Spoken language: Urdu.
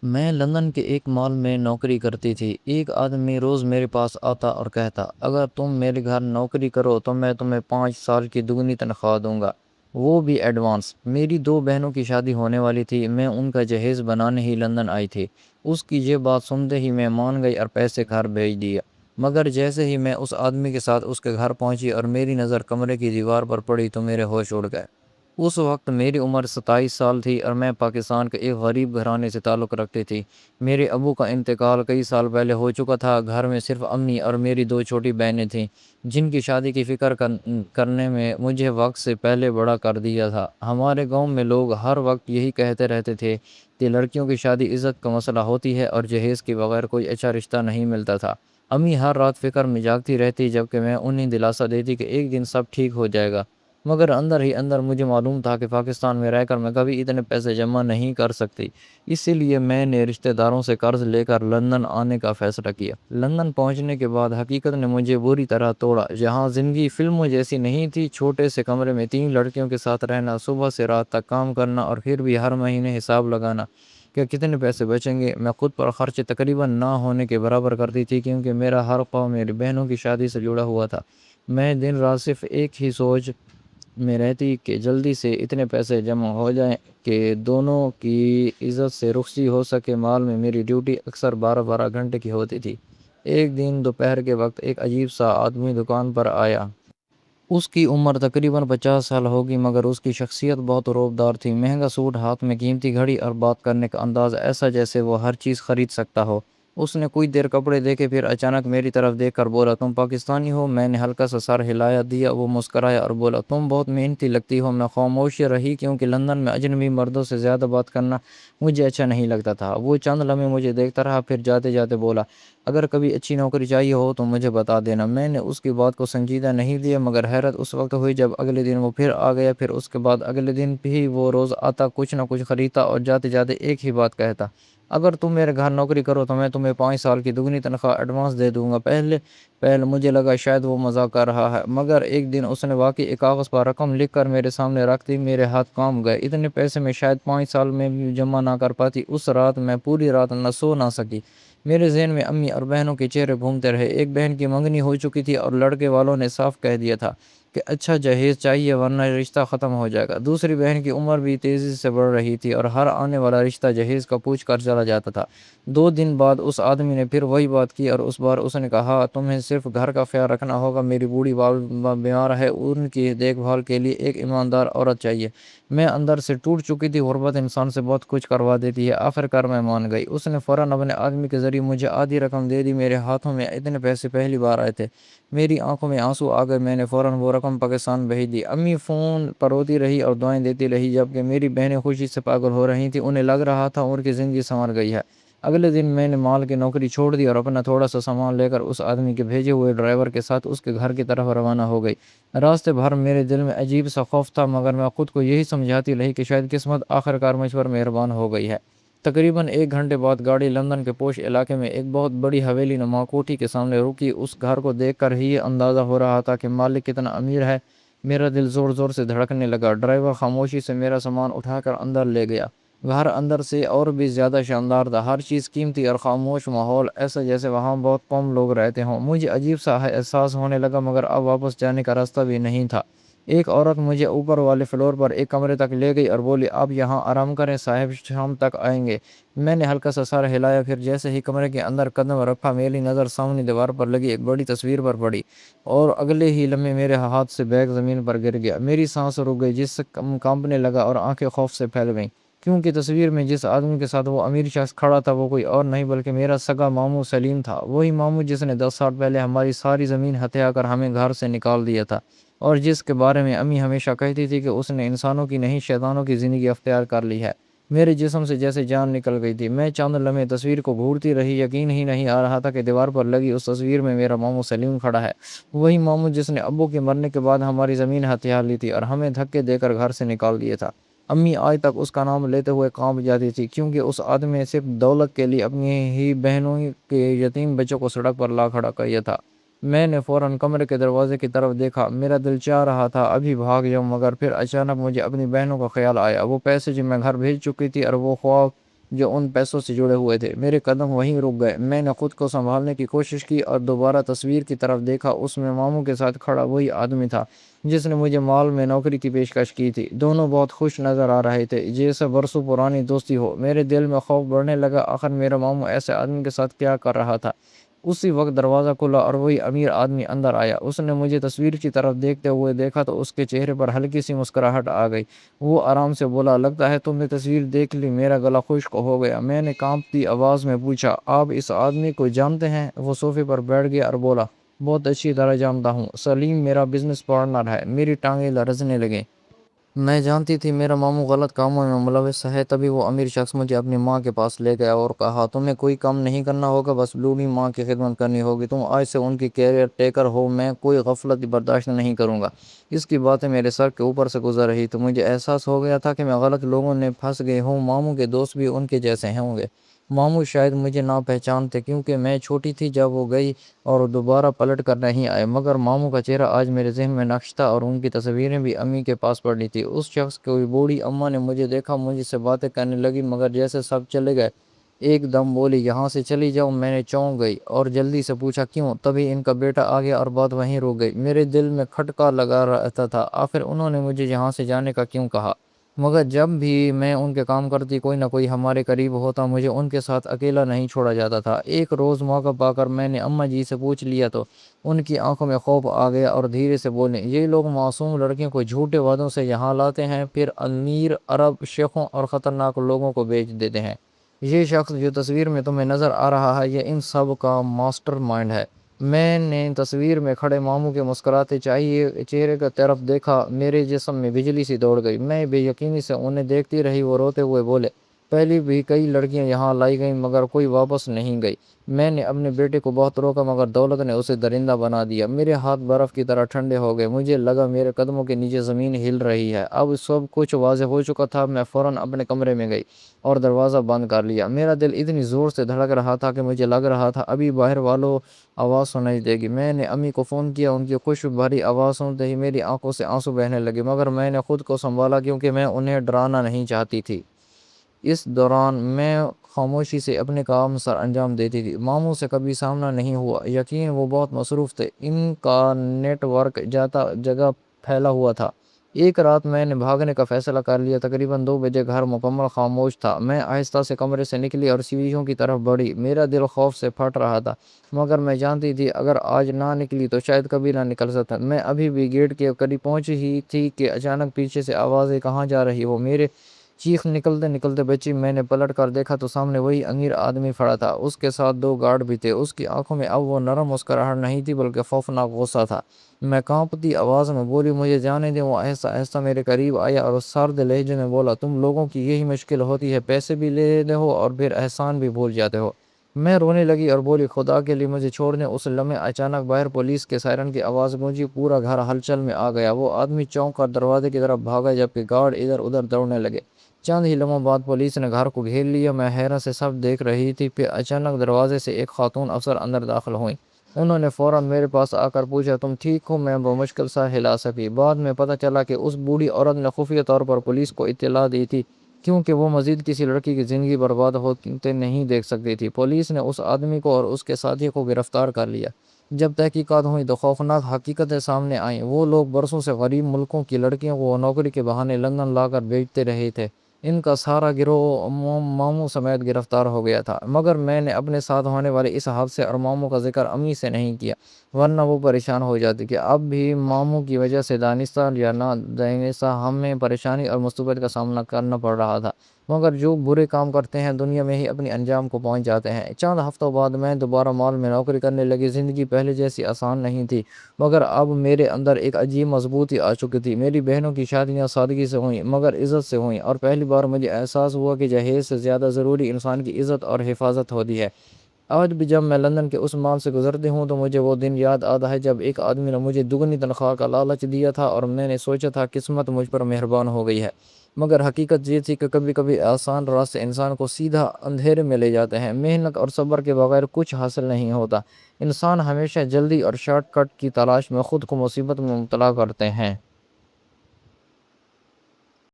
میں لندن کے ایک مال میں نوکری کرتی تھی۔ ایک آدمی روز میرے پاس آتا اور کہتا، اگر تم میرے گھر نوکری کرو تو میں تمہیں 5 سال کی دگنی تنخواہ دوں گا، وہ بھی ایڈوانس۔ میری 2 بہنوں کی شادی ہونے والی تھی، میں ان کا جہیز بنانے ہی لندن آئی تھی۔ اس کی یہ بات سنتے ہی میں مان گئی اور پیسے گھر بھیج دیا۔ مگر جیسے ہی میں اس آدمی کے ساتھ اس کے گھر پہنچی اور میری نظر کمرے کی دیوار پر پڑی تو میرے ہوش اڑ گئے۔ اس وقت میری عمر 27 سال تھی اور میں پاکستان کے ایک غریب گھرانے سے تعلق رکھتی تھی۔ میرے ابو کا انتقال کئی سال پہلے ہو چکا تھا۔ گھر میں صرف امی اور میری 2 چھوٹی بہنیں تھیں، جن کی شادی کی فکر کرنے میں مجھے وقت سے پہلے بڑا کر دیا تھا۔ ہمارے گاؤں میں لوگ ہر وقت یہی کہتے رہتے تھے کہ لڑکیوں کی شادی عزت کا مسئلہ ہوتی ہے اور جہیز کے بغیر کوئی اچھا رشتہ نہیں ملتا تھا۔ امی ہر رات فکر میں جاگتی رہتی، جبکہ میں انہیں دلاسا دیتی کہ ایک دن سب ٹھیک ہو جائے گا۔ مگر اندر ہی اندر مجھے معلوم تھا کہ پاکستان میں رہ کر میں کبھی اتنے پیسے جمع نہیں کر سکتی۔ اسی لیے میں نے رشتہ داروں سے قرض لے کر لندن آنے کا فیصلہ کیا۔ لندن پہنچنے کے بعد حقیقت نے مجھے بری طرح توڑا۔ جہاں زندگی فلموں جیسی نہیں تھی، چھوٹے سے کمرے میں 3 لڑکیوں کے ساتھ رہنا، صبح سے رات تک کام کرنا اور پھر بھی ہر مہینے حساب لگانا کہ کتنے پیسے بچیں گے۔ میں خود پر خرچ تقریباً نہ ہونے کے برابر کرتی تھی، کیونکہ میرا ہر خواب میری بہنوں کی شادی سے جڑا ہوا تھا۔ میں دن رات صرف ایک ہی سوچ میں رہتی کہ جلدی سے اتنے پیسے جمع ہو جائیں کہ دونوں کی عزت سے رخصتی ہو سکے۔ مال میں میری ڈیوٹی اکثر 12 12 گھنٹے کی ہوتی تھی۔ ایک دن دوپہر کے وقت ایک عجیب سا آدمی دکان پر آیا۔ اس کی عمر تقریباً 50 سال ہوگی، مگر اس کی شخصیت بہت رعبدار تھی۔ مہنگا سوٹ، ہاتھ میں قیمتی گھڑی اور بات کرنے کا انداز ایسا جیسے وہ ہر چیز خرید سکتا ہو۔ اس نے کچھ دیر کپڑے دیکھے، پھر اچانک میری طرف دیکھ کر بولا، تم پاکستانی ہو؟ میں نے ہلکا سا سر ہلا دیا۔ وہ مسکرایا اور بولا، تم بہت محنتی لگتی ہو۔ میں خاموش رہی، کیونکہ لندن میں اجنبی مردوں سے زیادہ بات کرنا مجھے اچھا نہیں لگتا تھا۔ وہ چند لمحے مجھے دیکھتا رہا، پھر جاتے جاتے بولا، اگر کبھی اچھی نوکری چاہیے ہو تو مجھے بتا دینا۔ میں نے اس کی بات کو سنجیدہ نہیں لیا، مگر حیرت اس وقت ہوئی جب اگلے دن وہ پھر آ گیا۔ پھر اس کے بعد اگلے دن بھی وہ روز آتا، کچھ نہ کچھ خریدتا اور جاتے جاتے ایک ہی بات کہتا، اگر تم میرے گھر نوکری کرو تو میں تمہیں 5 سال کی دگنی تنخواہ ایڈوانس دے دوں گا۔ پہلے مجھے لگا شاید وہ مذاق کر رہا ہے، مگر ایک دن اس نے واقعی ایک کاغذ پر رقم لکھ کر میرے سامنے رکھ دی۔ میرے ہاتھ کانپ گئے۔ اتنے پیسے میں شاید 5 سال میں بھی جمع نہ کر پاتی۔ اس رات میں پوری رات نہ سو نہ سکی۔ میرے ذہن میں امی اور بہنوں کے چہرے گھومتے رہے۔ ایک بہن کی منگنی ہو چکی تھی اور لڑکے والوں نے صاف کہہ دیا تھا کہ اچھا جہیز چاہیے ورنہ رشتہ ختم ہو جائے گا۔ دوسری بہن کی عمر بھی تیزی سے بڑھ رہی تھی اور ہر آنے والا رشتہ جہیز کا پوچھ کر چلا جاتا تھا۔ 2 دن بعد اس آدمی نے پھر وہی بات کی، اور اس بار اس نے کہا، تمہیں صرف گھر کا خیال رکھنا ہوگا، میری بوڑھی والدہ بیمار ہے، ان کی دیکھ بھال کے لیے ایک ایماندار عورت چاہیے۔ میں اندر سے ٹوٹ چکی تھی۔ غربت انسان سے بہت کچھ کروا دیتی ہے۔ آخرکار میں مان گئی۔ اس نے فوراً اپنے آدمی کے ذریعے مجھے آدھی رقم دے دی۔ میرے ہاتھوں میں اتنے پیسے پہلی بار آئے تھے، میری آنکھوں میں آنسو آ گئے۔ میں نے فوراً وہ رقم پاکستان بھیج دی۔ امی فون پر روتی رہی اور دعائیں دیتی رہی، جبکہ میری بہنیں خوشی سے پاگل ہو رہی تھیں۔ انہیں لگ رہا تھا ان کی زندگی سنور گئی ہے۔ اگلے دن میں نے مال کی نوکری چھوڑ دی اور اپنا تھوڑا سا سامان لے کر اس آدمی کے بھیجے ہوئے ڈرائیور کے ساتھ اس کے گھر کی طرف روانہ ہو گئی۔ راستے بھر میرے دل میں عجیب سا خوف تھا، مگر میں خود کو یہی سمجھاتی رہی کہ شاید قسمت آخرکار مجھ پر مہربان ہو گئی ہے۔ تقریباً 1 گھنٹے بعد گاڑی لندن کے پوش علاقے میں ایک بہت بڑی حویلی نما کوٹھی کے سامنے رکی۔ اس گھر کو دیکھ کر ہی اندازہ ہو رہا تھا کہ مالک کتنا امیر ہے۔ میرا دل زور زور سے دھڑکنے لگا۔ ڈرائیور خاموشی سے میرا سامان اٹھا کر اندر لے گیا۔ گھر اندر سے اور بھی زیادہ شاندار تھا، ہر چیز قیمتی اور خاموش، ماحول ایسا جیسے وہاں بہت کم لوگ رہتے ہوں۔ مجھے عجیب سا احساس ہونے لگا، مگر اب واپس جانے کا راستہ بھی نہیں تھا۔ ایک عورت مجھے اوپر والے فلور پر ایک کمرے تک لے گئی اور بولی، آپ یہاں آرام کریں، صاحب شام تک آئیں گے۔ میں نے ہلکا سا سر ہلایا، پھر جیسے ہی کمرے کے اندر قدم رکھا میری نظر سامنے دیوار پر لگی ایک بڑی تصویر پر پڑی، اور اگلے ہی لمحے میرے ہاتھ سے بیگ زمین پر گر گیا۔ میری سانس رک گئی، جسم کانپنے لگا اور آنکھیں خوف سے پھیل گئیں، کیونکہ تصویر میں جس آدمی کے ساتھ وہ امیر شخص کھڑا تھا وہ کوئی اور نہیں بلکہ میرا سگا ماموں سلیم تھا۔ وہی ماموں جس نے 10 سال پہلے ہماری ساری زمین ہتھیا کر ہمیں گھر سے نکال دیا تھا، اور جس کے بارے میں امی ہمیشہ کہتی تھی کہ اس نے انسانوں کی نہیں شیطانوں کی زندگی اختیار کر لی ہے۔ میرے جسم سے جیسے جان نکل گئی تھی۔ میں چند لمحے تصویر کو گھورتی رہی، یقین ہی نہیں آ رہا تھا کہ دیوار پر لگی اس تصویر میں میرا ماموں سلیم کھڑا ہے، وہی ماموں جس نے ابو کے مرنے کے بعد ہماری زمین ہتھیا لی تھی اور ہمیں دھکے دے کر گھر سے نکال دیا تھا۔ امی آج تک اس کا نام لیتے ہوئے کانپ جاتی تھی، کیونکہ اس آدمی نے صرف دولت کے لیے اپنی ہی بہنوں کے یتیم بچوں کو سڑک پر لا کھڑا کیا تھا۔ میں نے فوراً کمرے کے دروازے کی طرف دیکھا۔ میرا دل چاہ رہا تھا ابھی بھاگ جاؤں، مگر پھر اچانک مجھے اپنی بہنوں کا خیال آیا، وہ پیسے جو میں گھر بھیج چکی تھی اور وہ خواب جو ان پیسوں سے جڑے ہوئے تھے۔ میرے قدم وہیں رک گئے۔ میں نے خود کو سنبھالنے کی کوشش کی اور دوبارہ تصویر کی طرف دیکھا۔ اس میں ماموں کے ساتھ کھڑا وہی آدمی تھا جس نے مجھے مال میں نوکری کی پیشکش کی تھی۔ دونوں بہت خوش نظر آ رہے تھے، جیسے برسوں پرانی دوستی ہو۔ میرے دل میں خوف بڑھنے لگا، آخر میرا ماموں ایسے آدمی کے ساتھ کیا کر رہا تھا؟ اسی وقت دروازہ کھلا اور وہی امیر آدمی اندر آیا۔ اس نے مجھے تصویر کی طرف دیکھتے ہوئے دیکھا تو اس کے چہرے پر ہلکی سی مسکراہٹ آ گئی۔ وہ آرام سے بولا، لگتا ہے تم نے تصویر دیکھ لی۔ میرا گلا خشک ہو گیا۔ میں نے کانپتی آواز میں پوچھا، آپ اس آدمی کو جانتے ہیں؟ وہ صوفے پر بیٹھ گیا اور بولا، بہت اچھی طرح جانتا ہوں، سلیم میرا بزنس پارٹنر ہے۔ میری ٹانگیں لرزنے لگیں۔ میں جانتی تھی میرا ماموں غلط کاموں میں ملوث ہے۔ تبھی وہ امیر شخص مجھے اپنی ماں کے پاس لے گیا اور کہا، تمہیں کوئی کام نہیں کرنا ہوگا، بس بوڑھی ماں کی خدمت کرنی ہوگی۔ تم آج سے ان کی کیئر ٹیکر ہو۔ میں کوئی غفلت برداشت نہیں کروں گا۔ اس کی باتیں میرے سر کے اوپر سے گزر رہی تو مجھے احساس ہو گیا تھا کہ میں غلط لوگوں نے پھنس گئی ہوں۔ ماموں کے دوست بھی ان کے جیسے ہوں گے۔ ماموں شاید مجھے نہ پہچانتے کیونکہ میں چھوٹی تھی جب وہ گئی اور دوبارہ پلٹ کر نہیں آئے، مگر ماموں کا چہرہ آج میرے ذہن میں نقش تھا اور ان کی تصویریں بھی امی کے پاس پڑی تھی۔ اس شخص کی بوڑھی اماں نے مجھے دیکھا، مجھ سے باتیں کرنے لگی، مگر جیسے سب چلے گئے ایک دم بولی، یہاں سے چلی جاؤ۔ میں نے چونک گئی اور جلدی سے پوچھا، کیوں؟ تبھی ان کا بیٹا آ گیا اور بات وہیں رک گئی۔ میرے دل میں کھٹکا لگا رہتا تھا، آخر انہوں نے مجھے یہاں سے جانے کا کیوں کہا؟ مگر جب بھی میں ان کے کام کرتی کوئی نہ کوئی ہمارے قریب ہوتا، مجھے ان کے ساتھ اکیلا نہیں چھوڑا جاتا تھا۔ ایک روز موقع پا کر میں نے اماں جی سے پوچھ لیا تو ان کی آنکھوں میں خوف آ گیا اور دھیرے سے بولیں، یہ لوگ معصوم لڑکیوں کو جھوٹے وعدوں سے یہاں لاتے ہیں، پھر امیر عرب شیخوں اور خطرناک لوگوں کو بیچ دیتے ہیں۔ یہ شخص جو تصویر میں تمہیں نظر آ رہا ہے، یہ ان سب کا ماسٹر مائنڈ ہے۔ میں نے تصویر میں کھڑے ماموں کے مسکراتے چہرے کی طرف دیکھا، میرے جسم میں بجلی سی دوڑ گئی۔ میں بے یقینی سے انہیں دیکھتی رہی۔ وہ روتے ہوئے بولے، پہلے بھی کئی لڑکیاں یہاں لائی گئیں مگر کوئی واپس نہیں گئی۔ میں نے اپنے بیٹے کو بہت روکا مگر دولت نے اسے درندہ بنا دیا۔ میرے ہاتھ برف کی طرح ٹھنڈے ہو گئے۔ مجھے لگا میرے قدموں کے نیچے زمین ہل رہی ہے۔ اب سب کچھ واضح ہو چکا تھا۔ میں فوراً اپنے کمرے میں گئی اور دروازہ بند کر لیا۔ میرا دل اتنی زور سے دھڑک رہا تھا کہ مجھے لگ رہا تھا ابھی باہر والوں آواز سنائی دے گی۔ میں نے امی کو فون کیا۔ ان کی خوشبو بھری آواز سنتے ہی میری آنکھوں سے آنسو بہنے لگے، مگر میں نے خود کو سنبھالا کیونکہ میں انہیں ڈرانا نہیں چاہتی تھی۔ اس دوران میں خاموشی سے اپنے کام سر انجام دیتی تھی۔ ماموں سے کبھی سامنا نہیں ہوا، یقین وہ بہت مصروف تھے۔ ان کا نیٹ ورک جگہ پھیلا ہوا تھا۔ ایک رات میں نے بھاگنے کا فیصلہ کر لیا۔ تقریباً 2 بجے گھر مکمل خاموش تھا۔ میں آہستہ سے کمرے سے نکلی اور سیڑھیوں کی طرف بڑھی۔ میرا دل خوف سے پھٹ رہا تھا، مگر میں جانتی تھی اگر آج نہ نکلی تو شاید کبھی نہ نکل سکتا۔ میں ابھی بھی گیٹ کے قریب پہنچی ہی تھی کہ اچانک پیچھے سے آوازیں، کہاں جا رہی ہو؟ میرے چیخ نکلتے نکلتے بچی۔ میں نے پلٹ کر دیکھا تو سامنے وہی امیر آدمی کھڑا تھا، اس کے ساتھ 2 گارڈ بھی تھے۔ اس کی آنکھوں میں اب وہ نرم مسکراہٹ نہیں تھی بلکہ خوفناک غصہ تھا۔ میں کانپتی آواز میں بولی، مجھے جانے دیں۔ وہ آہستہ آہستہ میرے قریب آیا اور سرد لہجے میں بولا، تم لوگوں کی یہی مشکل ہوتی ہے، پیسے بھی لے لیتے ہو اور پھر احسان بھی بھول جاتے ہو۔ میں رونے لگی اور بولی، خدا کے لیے مجھے چھوڑ دیں۔ اس لمحے اچانک باہر پولیس کے سائرن کی آواز گونجی۔ پورا گھر ہلچل میں آ گیا۔ وہ آدمی چونک کر دروازے کی طرف بھاگا جبکہ گارڈ ادھر ادھر دوڑنے لگے۔ چند ہی لمحوں بعد پولیس نے گھر کو گھیر لیا۔ میں حیرت سے سب دیکھ رہی تھی، پھر اچانک دروازے سے ایک خاتون افسر اندر داخل ہوئیں۔ انہوں نے فوراً میرے پاس آ کر پوچھا، تم ٹھیک ہو؟ میں بمشکل سا ہلا سکی۔ بعد میں پتہ چلا کہ اس بوڑھی عورت نے خفیہ طور پر پولیس کو اطلاع دی تھی کیونکہ وہ مزید کسی لڑکی کی زندگی برباد ہوتے نہیں دیکھ سکتی تھی۔ پولیس نے اس آدمی کو اور اس کے ساتھی کو گرفتار کر لیا۔ جب تحقیقات ہوئی تو خوفناک حقیقتیں سامنے آئیں۔ وہ لوگ برسوں سے غریب ملکوں کی لڑکیوں کو نوکری کے بہانے لندن لا کر بیچتے رہے تھے۔ ان کا سارا گروہ ماموں سمیت گرفتار ہو گیا تھا، مگر میں نے اپنے ساتھ ہونے والے اس حادثے اور ماموں کا ذکر امی سے نہیں کیا، ورنہ وہ پریشان ہو جاتی کہ اب بھی ماموں کی وجہ سے دانستہ یا نہ دانستہ ہمیں پریشانی اور مصیبت کا سامنا کرنا پڑ رہا تھا۔ مگر جو برے کام کرتے ہیں دنیا میں ہی اپنی انجام کو پہنچ جاتے ہیں۔ چند ہفتوں بعد میں دوبارہ مال میں نوکری کرنے لگی۔ زندگی پہلے جیسی آسان نہیں تھی، مگر اب میرے اندر ایک عجیب مضبوطی آ چکی تھی۔ میری بہنوں کی شادیاں سادگی سے ہوئیں مگر عزت سے ہوئیں، اور پہلی بار مجھے احساس ہوا کہ جہیز سے زیادہ ضروری انسان کی عزت اور حفاظت ہوتی ہے۔ آج بھی جب میں لندن کے اس مال سے گزرتی ہوں تو مجھے وہ دن یاد آتا ہے جب ایک آدمی نے مجھے دگنی تنخواہ کا لالچ دیا تھا اور میں نے سوچا تھا قسمت مجھ پر مہربان ہو گئی ہے، مگر حقیقت یہ تھی کہ کبھی کبھی آسان راستے انسان کو سیدھا اندھیرے میں لے جاتے ہیں۔ محنت اور صبر کے بغیر کچھ حاصل نہیں ہوتا۔ انسان ہمیشہ جلدی اور شارٹ کٹ کی تلاش میں خود کو مصیبت میں مبتلا کرتے ہیں۔